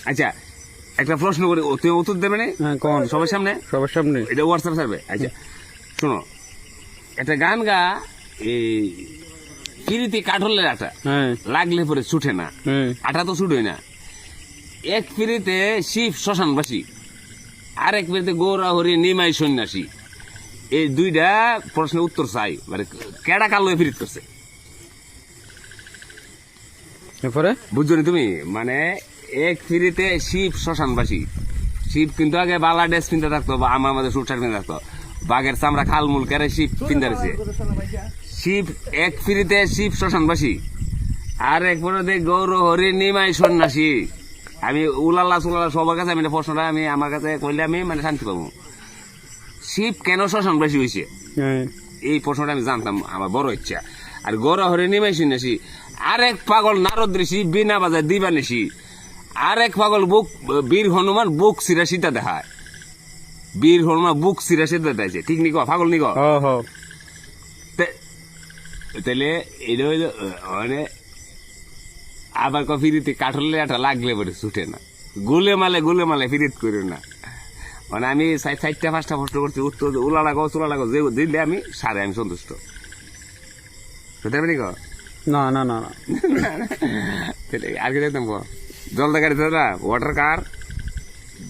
আচ্ছা একটা প্রশ্ন করি, তুমি উত্তর দেবে না? কোন? সবার সামনে, সবার সামনে। এটা হোয়াটসঅ্যাপ সার্ভে। আচ্ছা শোনো, একটা গান গা, এই পিরিতি কাঠলের আটা হ্যাঁ লাগলে পরে ছুটে না, হ্যাঁ আটা তো ছুটে না। এক পিরিতে শিব শ্মশানবাসী, আর এক পিরিতে গৌরা হরি নিমাই সন্ন্যাসী। এই দুইটা প্রশ্নের উত্তর চাই, মানে কেডা কাল ফিরিত করছে এরপরে বুঝছো নি তুমি? মানে এক ফিরিতে শিব শ্মশানবাসী, শিব কিন্তু আগে বালা ড্রেস কিনতে থাকতো, বা আমার মধ্যে সুট শার্ট কিনতে থাকতো, বাঘের চামড়া খালমুল কেড়ে শিব কিনতে রয়েছে। শিব এক ফিরিতে শিব শ্মশানবাসী, আর এক পরে গৌর হরি নিমাই সন্ন্যাসী। আমি উলাল্লা সুলাল্লা সবার কাছে আমি প্রশ্নটা আমি আমার কাছে কইলে আমি মানে শান্তি পাবো। শিব কেন শ্মশানবাসী হয়েছে হ্যাঁ এই প্রশ্নটা আমি জানতাম, আমার বড় ইচ্ছা। আর গৌর হরি নিমাই সন্ন্যাসী, আরেক পাগল নারদ ঋষি বিনা বাজায় দিবানিসি, আরেক পাগল বুক বীর হনুমান বুক সিরা সীতা দেখায়। বীর হনুমান বুক সিরা সীতা দেখাইছে, ঠিক নি? পাগল নি? ও হো তাহলে এটা হইলো মানে আবার ফিরিতে কাঠলে একটা লাগলে পরে ছুটে না, গুলে মালে ফিরিত করি না। মানে আমি 4টা 5টা প্রশ্ন করছি, উত্তর উলা লাগো চুলা লাগো যে দিলে আমি সারে আমি সন্তুষ্ট। না না না না আর কি দেখতাম জলদা গাড়ি না, ওয়াটার কার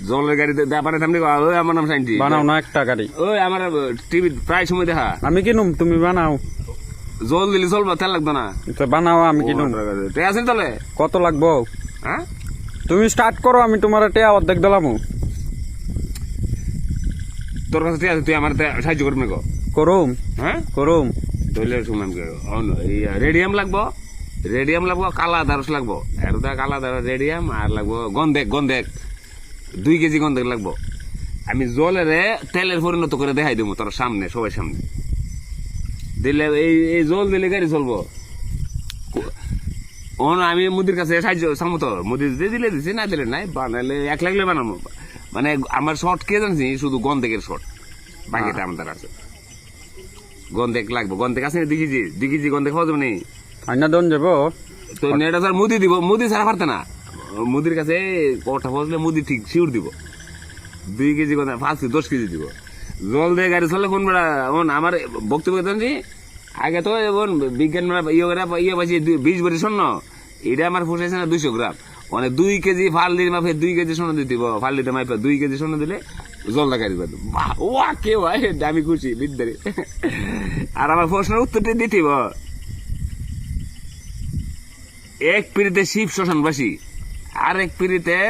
জলের গাড়িতে ব্যাপারে থামনি। ওই আমার নাম সাইন্টি, বানাও না একটা গাড়ি। ওই আমার টিভি প্রায় সময় দেখা। আমি কিনুম, তুমি বানাও। জল দিলে চলবো, তেল লাগতো না। তো বানাও, আমি কিনুম। তুই আছেন তাহলে? কত লাগবো? হ্যাঁ তুমি স্টার্ট করো, আমি তোমার টেয়া অর্ধেক দিলাম। তোর কাছে ঠিক আছে, তুই আমার সাহায্য করবি না? করুম হ্যাঁ করুম। তাহলে শুনলাম রেডিয়াম লাগবো, কালা দারস লাগবো, একটা কালা দারস রেডিয়াম, আর লাগবো গন্ধেক 2 কেজি গন্ধেক লাগবো। আমি জলের তেলের পরিণত করে দেখাই দেবো তোর সামনে, সবাই সামনে দিলে এই জল দিলে গাড়ি চলবো। আমি মুদির কাছে সাহায্য চামো, তো মুদি দিলে দিছি, না দিলে নাই। বানালে 1 লাগলে বানাবো। মানে আমার শর্ট কে জানছি, শুধু গন্ধেকের শর্ট, বাকিটা আমাদের আছে। গন্ধেক লাগবো, গন্ধেক আছে 2 কেজি গন্ধেক হওয়া যাবে নি? আইনা দন যাবো তো নেটা স্যার মুদি দিব, মুদি ছাড়া পারতে না। মুদির কাছে কটা বসলে মুদি ঠিক শিউর দিব। 2 কেজি গন্ধে 10 কেজি দিব। জল দিয়ে গাড়ি চলে কোন বেড়া আমার বক্তব্য জানছি। আগে তো বিজ্ঞান ইয়ে পাইছি 20 বছর স্বর্ণ, এটা আমার পোষাইছে না 200 গ্রাম। মানে 2 কেজি ফালদির মাপে 2 কেজি স্বর্ণ দিতে, ফালদিতে মাপে 2 কেজি স্বর্ণ দিলে জলদা গাড়ি পাবো। ও কেউ আমি খুশি বিদ্যারে। আর আমার প্রশ্নের উত্তরটা দিতেব, এক পিড়িতে শিব শ্মশানবাসী, আর এক পিড়িতে